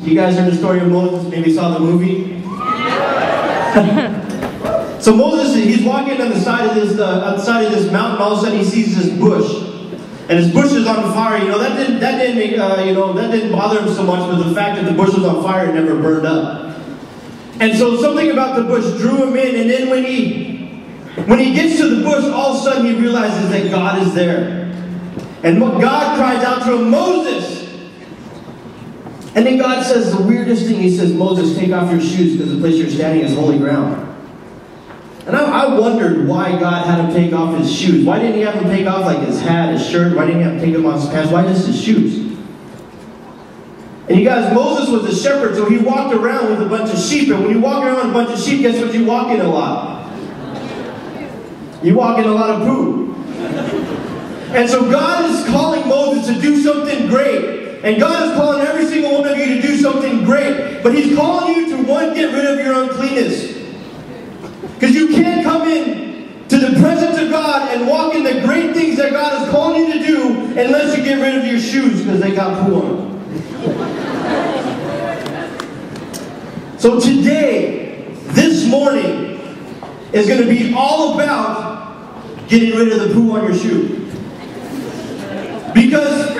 You guys heard the story of Moses? Maybe saw the movie? So Moses, he's walking on the side of this mountain. All of a sudden, he sees this bush, and his bush is on fire. That didn't bother him so much, but the fact that the bush was on fire, it never burned up. And so something about the bush drew him in. And then when he gets to the bush, all of a sudden he realizes that God is there. And God cries out to him, Moses! And then God says the weirdest thing. He says, Moses, take off your shoes because the place you're standing is holy ground. And I wondered why God had him take off his shoes. Why didn't he have him take off like his hat, his shirt? Why didn't he have him take off his pants? Why just his shoes? And you guys, Moses was a shepherd, so he walked around with a bunch of sheep. And when you walk around with a bunch of sheep, guess what you walk in a lot? You walk in a lot of poo. And so God is calling Moses to do something great. And God is calling every single one of you to do something great. But He's calling you to, one, get rid of your uncleanness. Because you can't come in to the presence of God and walk in the great things that God is calling you to do unless you get rid of your shoes because they got poo on them. So today, this morning, is going to be all about getting rid of the poo on your shoe. Because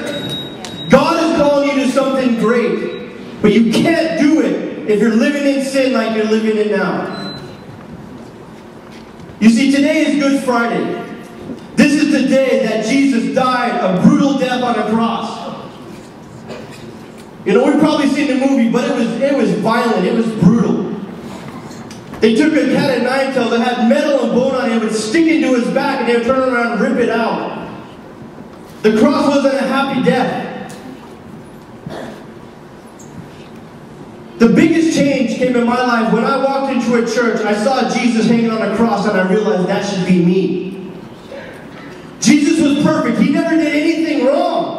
God is calling you to something great, but you can't do it if you're living in sin like you're living in now. You see, today is Good Friday. This is the day that Jesus died a brutal death on a cross. We've probably seen the movie, but it was violent, it was brutal. They took a cat of nine tails that had metal and bone on it, would stick into his back, and they would turn around and rip it out. The cross wasn't a happy death. The biggest change came in my life when I walked into a church. I saw Jesus hanging on a cross, and I realized that should be me. Jesus was perfect. He never did anything wrong.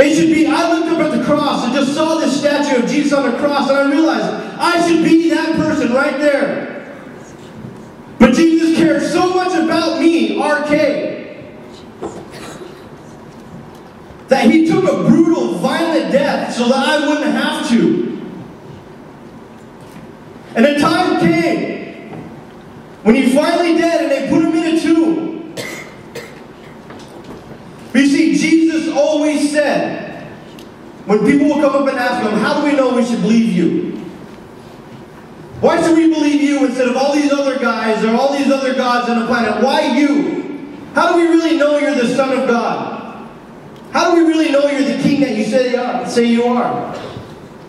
It should be, I looked up at the cross and just saw this statue of Jesus on the cross, and I realized I should be that person right there. But Jesus cared so much about me, RK, that He took a brutal, violent death so that I wouldn't have to. And a time came when He finally died and they put Him in a tomb. But you see, Jesus always said, when people will come up and ask Him, how do we know we should believe you? Why should we believe you instead of all these other guys or all these other gods on the planet? Why you? How do we really know you're the Son of God? How do we really know you're the King that you say you are?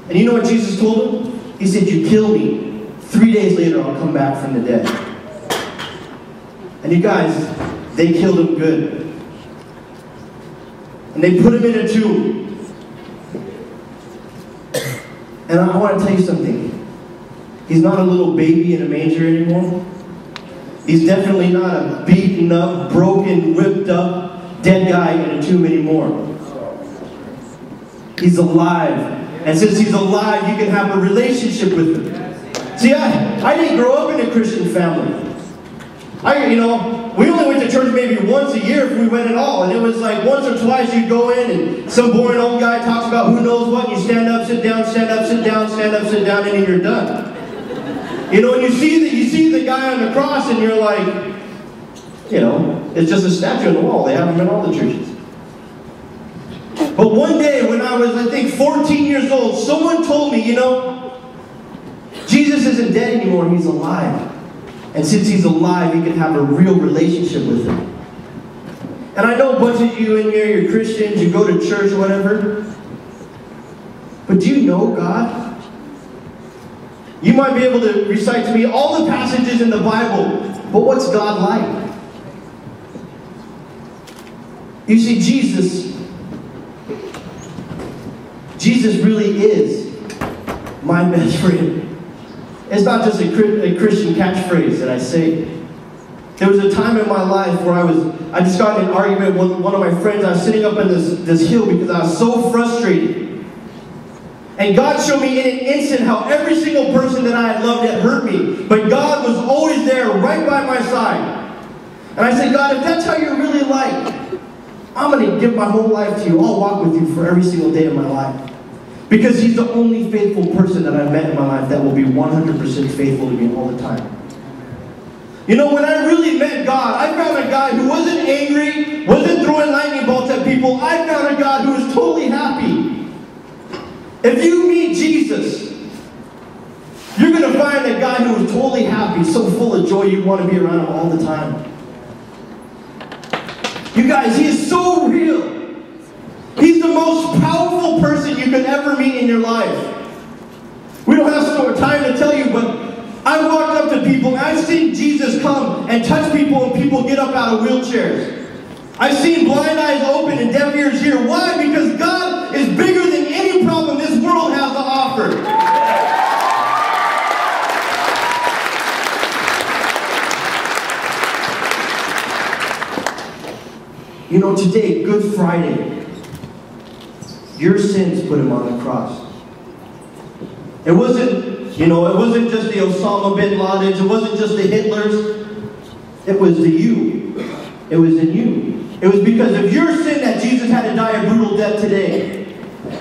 And you know what Jesus told him? He said, you kill me. 3 days later, I'll come back from the dead. And you guys, they killed him good. And they put him in a tomb. And I want to tell you something. He's not a little baby in a manger anymore. He's definitely not a beaten up, broken, whipped up, dead guy in a tomb anymore. He's alive. And since He's alive, you can have a relationship with Him. See, I didn't grow up in a Christian family. We only went to church maybe once a year if we went at all. And it was like once or twice you'd go in and some boring old guy talks about who knows what, and you stand up, sit down, stand up, sit down, stand up, sit down, and then you're done. And you see the guy on the cross and you're like, it's just a statue on the wall. They have them in all the churches. But one day when I was, I think, 14 years old, someone told me, Jesus isn't dead anymore, He's alive. And since He's alive, you can have a real relationship with Him. And I know a bunch of you in here, you're Christians, you go to church, whatever. But do you know God? You might be able to recite to me all the passages in the Bible, but what's God like? You see, Jesus really is my best friend. It's not just a Christian catchphrase that I say. There was a time in my life where I just got in an argument with one of my friends. I was sitting up in this hill because I was so frustrated. And God showed me in an instant how every single person that I had loved had hurt me. But God was always there, right by my side. And I said, God, if that's how you're really like, I'm going to give my whole life to you. I'll walk with you for every single day of my life. Because he's the only faithful person that I've met in my life that will be 100% faithful to me all the time. You know, when I really met God, I found a guy who wasn't angry, wasn't throwing lightning bolts at people. I found a God who was totally happy. If you meet Jesus, you're going to find a guy who is totally happy, so full of joy you want to be around him all the time. You guys, he is so real. He's the most powerful person you could ever meet in your life. We don't have time to tell you, but I walked up to people and I've seen Jesus come and touch people and people get up out of wheelchairs. I've seen blind eyes open and deaf ears hear. Why? Because God is bigger than any problem this world has to offer. You know, today, Good Friday, your sins put him on the cross. It wasn't, you know, it wasn't just the Osama bin Ladens, it wasn't just the Hitlers. It was the you. It was in you. It was because of your sin that Jesus had to die a brutal death today.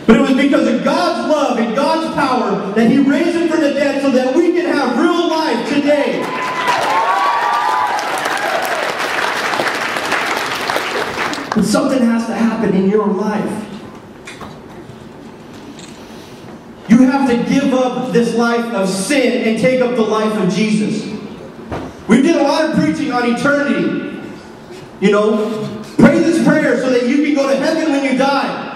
But it was because of God's love and God's power that he raised him from the dead so that we can have real life today. But something has to happen in your life. You have to give up this life of sin and take up the life of Jesus. We did a lot of preaching on eternity. You know, pray this prayer so that you can go to heaven when you die.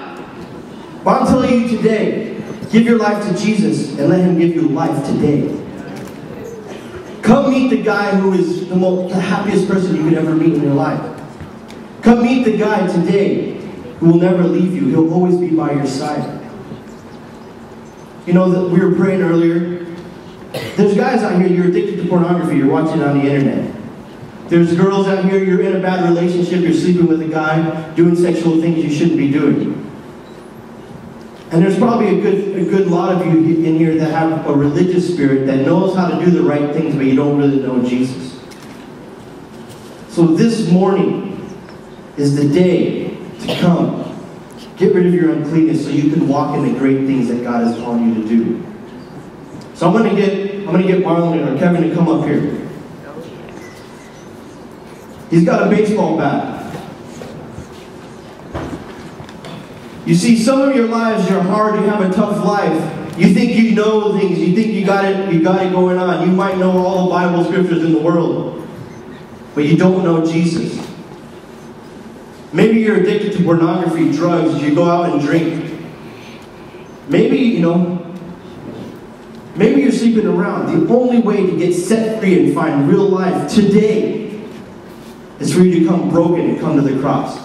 But I'm telling you today, give your life to Jesus and let him give you life today. Come meet the guy who is the happiest person you could ever meet in your life. Come meet the guy today who will never leave you. He'll always be by your side. You know, that we were praying earlier. There's guys out here, you're addicted to pornography, you're watching it on the internet. There's girls out here, you're in a bad relationship, you're sleeping with a guy, doing sexual things you shouldn't be doing. And there's probably a good lot of you in here that have a religious spirit that knows how to do the right things, but you don't really know Jesus. So this morning is the day to come. Get rid of your uncleanness so you can walk in the great things that God is calling you to do. So I'm gonna get Marlon or Kevin to come up here. He's got a baseball bat. You see, some of your lives, you're hard, you have a tough life. You think you know things, you think you got it going on. You might know all the Bible scriptures in the world, but you don't know Jesus. Maybe you're addicted to pornography, drugs, you go out and drink. Maybe, you know, maybe you're sleeping around. The only way to get set free and find real life today is for you to come broken and come to the cross.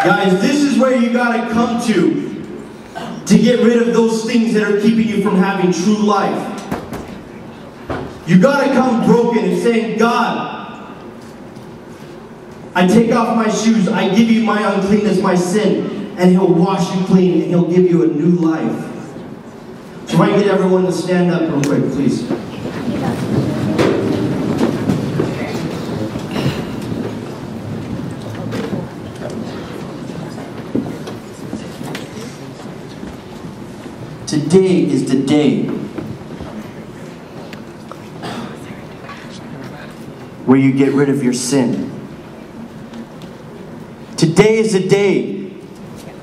Guys, this is where you gotta come to get rid of those things that are keeping you from having true life. You gotta come broken and saying, God, I take off my shoes, I give you my uncleanness, my sin, and he'll wash you clean and he'll give you a new life. So if I can get everyone to stand up real quick, please. Today is the day where you get rid of your sin. Today is the day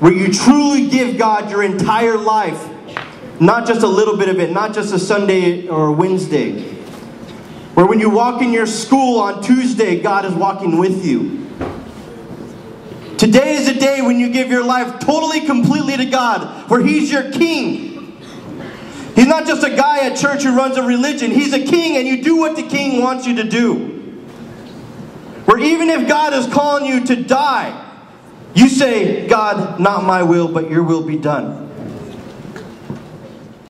where you truly give God your entire life, not just a little bit of it, not just a Sunday or a Wednesday. Where when you walk in your school on Tuesday, God is walking with you. Today is the day when you give your life totally, completely to God, where he's your king. He's not just a guy at church who runs a religion. He's a king, and you do what the king wants you to do. Where even if God is calling you to die, you say, God, not my will, but your will be done.